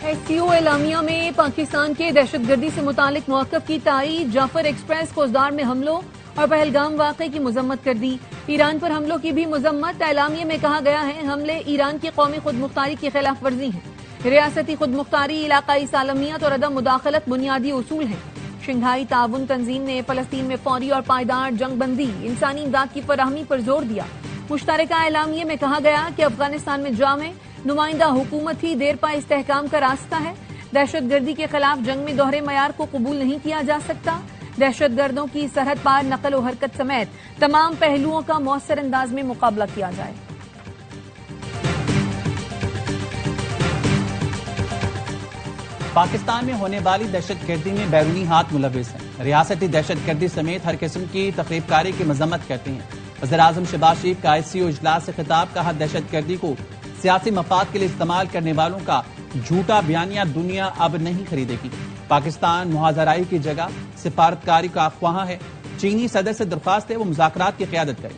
SCO اعلامیہ میں پاکستان کے دہشت گردی سے متعلق موقف کی تائید، جعفر ایکسپریس کوزدار میں حملوں اور پہلگام واقعے کی مذمت کر دی۔ ایران پر حملوں کی بھی مذمت، اعلامیہ میں کہا گیا ہے حملے ایران کی قومی خود مختاری کی خلاف ورزی ہیں۔ ریاستی خود مختاری، علاقائی سالمیت اور عدم مداخلت بنیادی اصول ہیں۔ شنگھائی تعاون تنظیم نے فلسطین میں فوری اور پائیدار جنگ بندی، انسانی امداد کی فراہمی پر زور دیا۔ مشترکہ اعلامیے میں کہا گیا کہ افغانستان میں جامع نمائندہ حکومت ہی دیر پا استحکام کا راستہ ہے۔ دہشت گردی کے خلاف جنگ میں دوہرے معیار کو قبول نہیں کیا جا سکتا۔ دہشت گردوں کی سرحد پار نقل و حرکت سمیت تمام پہلوؤں کا مؤثر انداز میں مقابلہ کیا جائے۔ پاکستان میں ہونے والی دہشت گردی میں بیرونی ہاتھ ملوث ہیں۔ ریاستی دہشت گردی سمیت ہر قسم کی تخریب کاری کی مذمت کرتے ہیں۔ وزیراعظم شہباز شریف کا SCO اجلاس سے خطاب، کہا دہشت گردی کو سیاسی مفاد کے لیے استعمال کرنے والوں کا جھوٹا بیانیہ دنیا اب نہیں خریدے گی۔ پاکستان محاذرائی کی جگہ سفارتکاری کا خواہاں ہے۔ چینی صدر سے درخواست ہے وہ مذاکرات کی قیادت کریں۔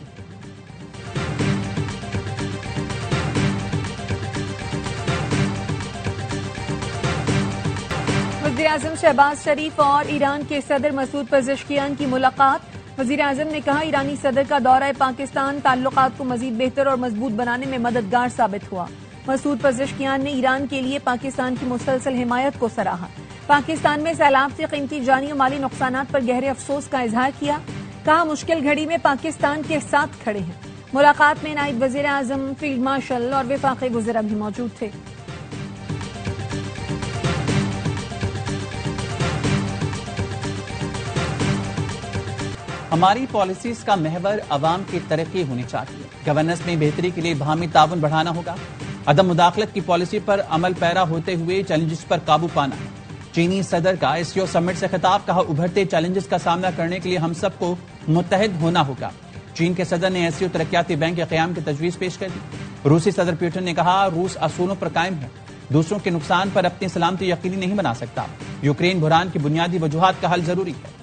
وزیراعظم شہباز شریف اور ایران کے صدر مسعود پزشکیان کی ملاقات۔ وزیراعظم نے کہا ایرانی صدر کا دورہ پاکستان تعلقات کو مزید بہتر اور مضبوط بنانے میں مددگار ثابت ہوا۔ مسعود پزشکیان نے ایران کے لیے پاکستان کی مسلسل حمایت کو سراہا۔ پاکستان میں سیلاب سے قیمتی جانی و مالی نقصانات پر گہرے افسوس کا اظہار کیا۔ کہا مشکل گھڑی میں پاکستان کے ساتھ کھڑے ہیں۔ ملاقات میں نائب وزیر اعظم، فیلڈ مارشل اور وفاقی وزراء بھی موجود تھے۔ ہماری پالیسیز کا محور عوام کی ترقی ہونی چاہیے۔ گورننس میں بہتری کے لیے باہمی تعاون بڑھانا ہوگا۔ عدم مداخلت کی پالیسی پر عمل پیرا ہوتے ہوئے چیلنجز پر قابو پانا ہے۔ چینی صدر کا SCO سمٹ سے خطاب، کہا ابھرتے چیلنجز کا سامنا کرنے کے لیے ہم سب کو متحد ہونا ہوگا۔ چین کے صدر نے SCO ترقیاتی بینک کے قیام کی تجویز پیش کر دی۔ روسی صدر پیوٹن نے کہا روس اصولوں پر قائم ہے، دوسروں کے نقصان پر اپنی سلامتی یقینی نہیں بنا سکتا۔ یوکرین بحران کی بنیادی وجوہات کا حل ضروری ہے۔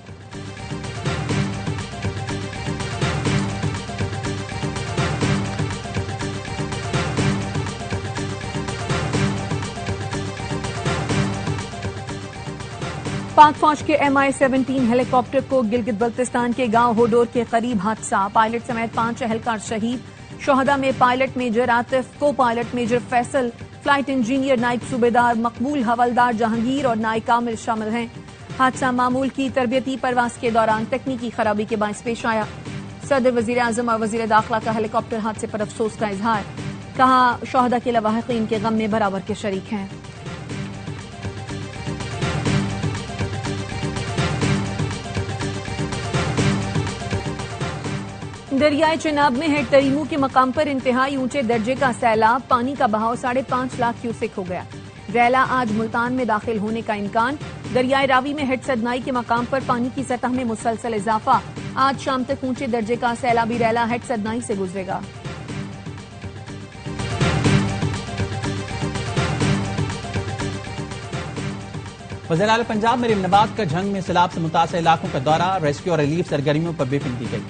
پاک فوج کے MI-17 ہیلی کاپٹر کو گلگت بلتستان کے گاؤں ہوڈور کے قریب حادثہ، پائلٹ سمیت 5 اہلکار شہید۔ شہداء میں پائلٹ میجر عاطف، کو pilot major Faisal, flight engineer نائب صوبیدار مقبول، حوالدار جہانگیر اور نائب کامل شامل ہیں۔ حادثہ معمول کی تربیتی پرواز کے دوران تکنیکی خرابی کے باعث پیش آیا۔ صدر، وزیر اعظم اور وزیر داخلہ کا ہیلی کاپٹر حادثے پر افسوس کا اظہار، کہا شہداء کے لواحقین کے غم میں برابر کے شریک ہیں۔ دریائے چناب میں ہیڈ تریمو کے مقام پر انتہائی اونچے درجے کا سیلاب، پانی کا بہاؤ 5.5 لاکھ کیوسک ہو گیا۔ ریلا آج ملتان میں داخل ہونے کا امکان۔ دریائے راوی میں ہیڈ سدنائی کے مقام پر پانی کی سطح میں مسلسل اضافہ، آج شام تک اونچے درجے کا سیلابی ریلا ہیڈ سدنائی سے گزرے گا۔ وزیر اعلیٰ پنجاب مریم نواز کا جھنگ میں سیلاب سے متاثرہ علاقوں کا دورہ، ریسکیو اور ریلیف سرگرمیوں پر بریفنگ دی گئی۔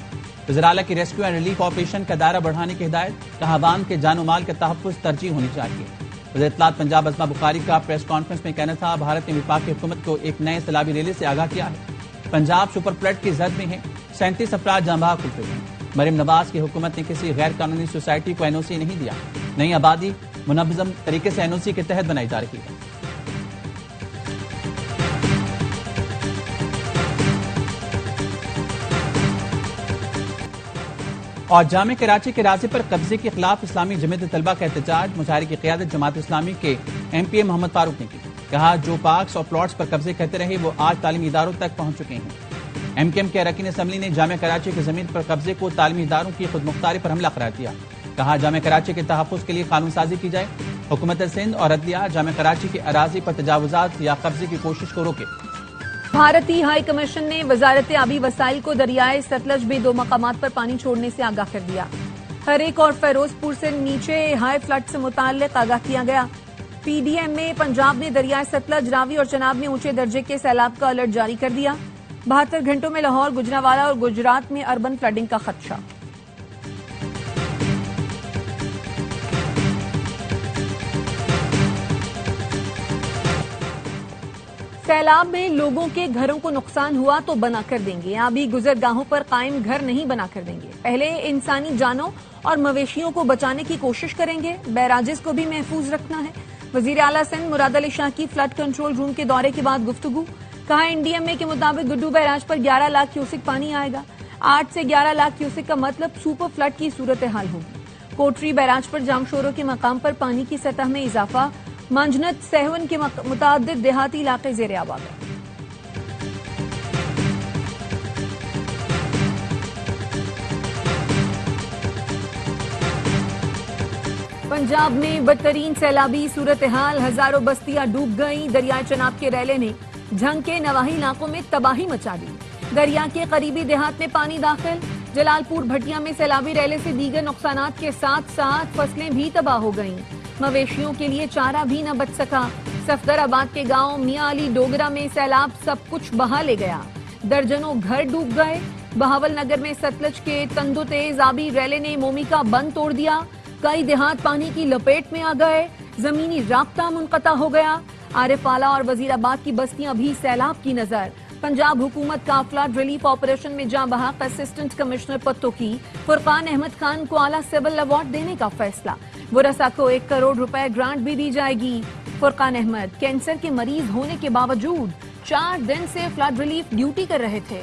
وزیر اعلیٰ کی ریسکیو اینڈ ریلیف آپریشن کا دائرہ بڑھانے کی ہدایت، کہا عوام کے جان و مال کا تحفظ ترجیح ہونی چاہیے۔ وزیر اطلاعات پنجاب عظمیٰ بخاری کا پریس کانفرنس میں کہنا تھا بھارت نے وفاقی حکومت کو ایک نئے سیلابی ریلے سے آگاہ کیا ہے۔ پنجاب سپر فلڈ کی زد میں ہے، 37 افراد جاں بحق ہو چکے ہیں۔ مریم نواز کی حکومت نے کسی غیر قانونی سوسائٹی کو NOC نہیں دیا، نئی آبادی منظم طریقے سے NOC کے تحت بنائی جا رہی ہے۔ اور جامع کراچی کے راضی پر قبضے کے خلاف اسلامی جمعیت طلبہ کا احتجاج، مظاہرے کی قیادت جماعت اسلامی کے MPA محمد فاروق نے کی۔ کہا جو پارکس اور پلاٹس پر قبضے کرتے رہے وہ آج تعلیمی اداروں تک پہنچ چکے ہیں۔ MKM کے اراکین اسمبلی نے جامع کراچی کی زمین پر قبضے کو تعلیمی اداروں کی خود مختاری پر حملہ قرار دیا۔ کہا جامع کراچی کے تحفظ کے لیے قانون سازی کی جائے، حکومت سندھ اور عدلیہ جامع کراچی کے اراضی پر تجاوزات یا قبضے کی کوشش کو روکے۔ بھارتی ہائی کمیشن نے وزارت آبی وسائل کو دریائے ستلج میں 2 مقامات پر پانی چھوڑنے سے آگاہ کر دیا۔ ہریک اور فیروز پور سے نیچے ہائی فلڈ سے متعلق آگاہ کیا گیا۔ PDM میں پنجاب نے دریائے ستلج، راوی اور چناب میں اونچے درجے کے سیلاب کا الرٹ جاری کر دیا۔ 72 گھنٹوں میں لاہور، گجرانوالہ اور گجرات میں اربن فلڈنگ کا خدشہ۔ سیلاب میں لوگوں کے گھروں کو نقصان ہوا تو بنا کر دیں گے، آبی گزرگاہوں پر قائم گھر نہیں بنا کر دیں گے، پہلے انسانی جانوں اور مویشیوں کو بچانے کی کوشش کریں گے، بیراجز کو بھی محفوظ رکھنا ہے۔ وزیر اعلیٰ سندھ مراد علی شاہ کی فلڈ کنٹرول روم کے دورے کے بعد گفتگو، کہا این ڈی ایم اے کے مطابق گڈو بیراج پر 11 لاکھ کیوسک پانی آئے گا، 8 سے 11 لاکھ کیوسک کا مطلب سپر فلڈ کی صورتحال ہوگی۔ کوٹری بیراج پر جامشورو کے مقام پر پانی کی سطح میں اضافہ، منجنت سہون کے متعدد دیہاتی علاقے زیر آباد ہیں۔ پنجاب میں بدترین سیلابی صورتحال، ہزاروں بستیاں ڈوب گئیں، دریائے چناب کے ریلے نے جھنگ کے نواحی علاقوں میں تباہی مچا دی، دریا کے قریبی دیہات میں پانی داخل، جلال پور بھٹیا میں سیلابی ریلے سے دیگر نقصانات کے ساتھ ساتھ فصلیں بھی تباہ ہو گئیں، مویشیوں کے لیے چارہ بھی نہ بچ سکا، صفدر آباد کے گاؤں میاں علی ڈوگرا میں سیلاب سب کچھ بہا لے گیا، درجنوں گھر ڈوب گئے، بہاول نگر میں ستلج کے تندو تیز آبی ریلے نے مومی کا بند توڑ دیا، کئی دیہات پانی کی لپیٹ میں آ گئے، زمینی رابطہ منقطع ہو گیا، عارف آلہ اور وزیر آباد کی بستیاں بھی سیلاب کی نظر، پنجاب حکومت کا فلڈ ریلیف آپریشن میں جاں بحق اسسٹنٹ کمشنر پتو کی فرقان احمد خان کو اعلیٰ سول ایوارڈ دینے کا فیصلہ، ورثاء کو 1 کروڑ روپے گرانٹ بھی دی جائے گی۔ فرقان احمد کینسر کے مریض ہونے کے باوجود 4 دن سے فلڈ ریلیف ڈیوٹی کر رہے تھے۔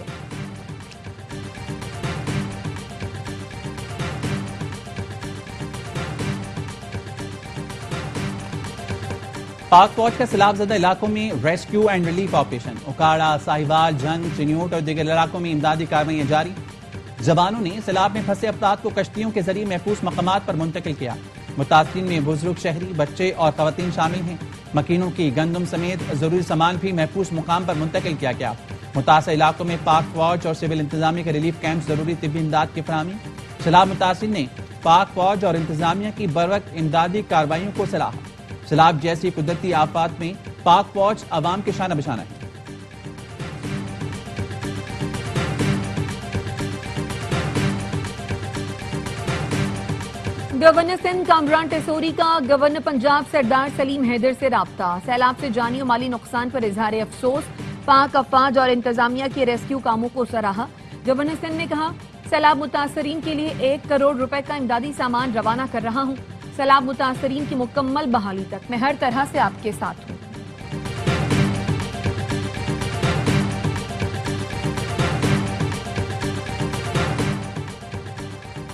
پاک فوج کا سیلاب زدہ علاقوں میں rescue and relief operation, Okara, Sahiwal, Jhang, Chiniot اور دیگر علاقوں میں امدادی کارروائیاں جاری، جوانوں نے سیلاب میں پھنسے افراد کو کشتیوں کے ذریعے محفوظ مقامات پر منتقل کیا، متاثرین میں بزرگ، شہری، بچے اور خواتین شامل ہیں، مکینوں کی گندم سمیت ضروری سامان بھی محفوظ مقام پر منتقل کیا گیا، متاثرہ علاقوں میں پاک فوج اور سول انتظامیہ کے ریلیف کیمپ، ضروری طبی امداد کی فراہمی، سیلاب متاثرین نے پاک فوج اور انتظامیہ کی بروقت امدادی کارروائیوں کو سراہا، سیلاب جیسی قدرتی آفات میں پاک فوج عوام کے شانہ بشانہ ہے۔ گورنر سندھ کامران ٹیسوری کا گورنر پنجاب سردار سلیم حیدر سے رابطہ، سیلاب سے جانی و مالی نقصان پر اظہار افسوس، پاک افواج اور انتظامیہ کے ریسکیو کاموں کو سراہا، گورنر سندھ نے کہا سیلاب متاثرین کے لیے 1 کروڑ روپے کا امدادی سامان روانہ کر رہا ہوں، سیلاب متاثرین کی مکمل بحالی تک میں ہر طرح سے آپ کے ساتھ ہوں۔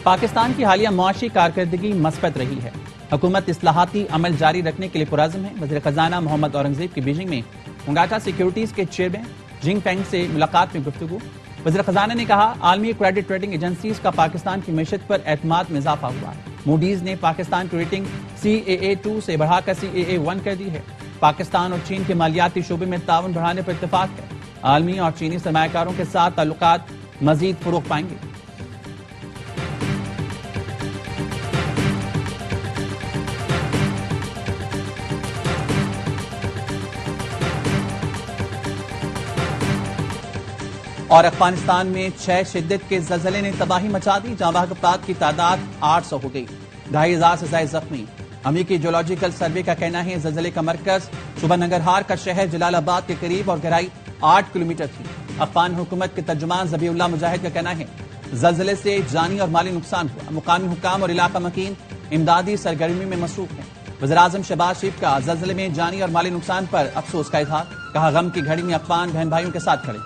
پاکستان کی حالیہ معاشی کارکردگی مثبت رہی ہے، حکومت اصلاحاتی عمل جاری رکھنے کے لیے پرعزم ہے، وزیر خزانہ محمد اورنگزیب کی بیجنگ میں ہنگاٹا سیکیورٹیز کے چیئرمین جنگ فینگ سے ملاقات میں گفتگو، وزیر خزانہ نے کہا عالمی کریڈٹ ریٹنگ ایجنسیز کا پاکستان کی معیشت پر اعتماد میں اضافہ ہوا ہے، موڈیز نے پاکستان کی ریٹنگ CAA2 سے بڑھا کر CAA1 کر دی ہے، پاکستان اور چین کے مالیاتی شعبے میں تعاون بڑھانے پر اتفاق ہے، عالمی اور چینی سرمایہ کاروں کے ساتھ تعلقات مزید فروغ پائیں گے۔ اور افغانستان میں 6 شدت کے زلزلے نے تباہی مچا دی، جاں بحق افراد کی تعداد 800 ہو گئی، 2500 سے زائد زخمی، امریکی جیولوجیکل سروے کا کہنا ہے زلزلے کا مرکز صوبہ ننگرہار کا شہر جلال آباد کے قریب اور گہرائی 8 کلومیٹر تھی۔ افغان حکومت کے ترجمان ذبیح اللہ مجاہد کا کہنا ہے زلزلے سے جانی اور مالی نقصان ہوا، مقامی حکام اور علاقہ مکین امدادی سرگرمی میں مصروف ہیں۔ وزیراعظم شہباز شریف کا زلزلے میں جانی اور مالی نقصان پر افسوس کا اظہار، کہا غم کی گھڑی میں افغان بہن بھائیوں کے ساتھ کھڑے۔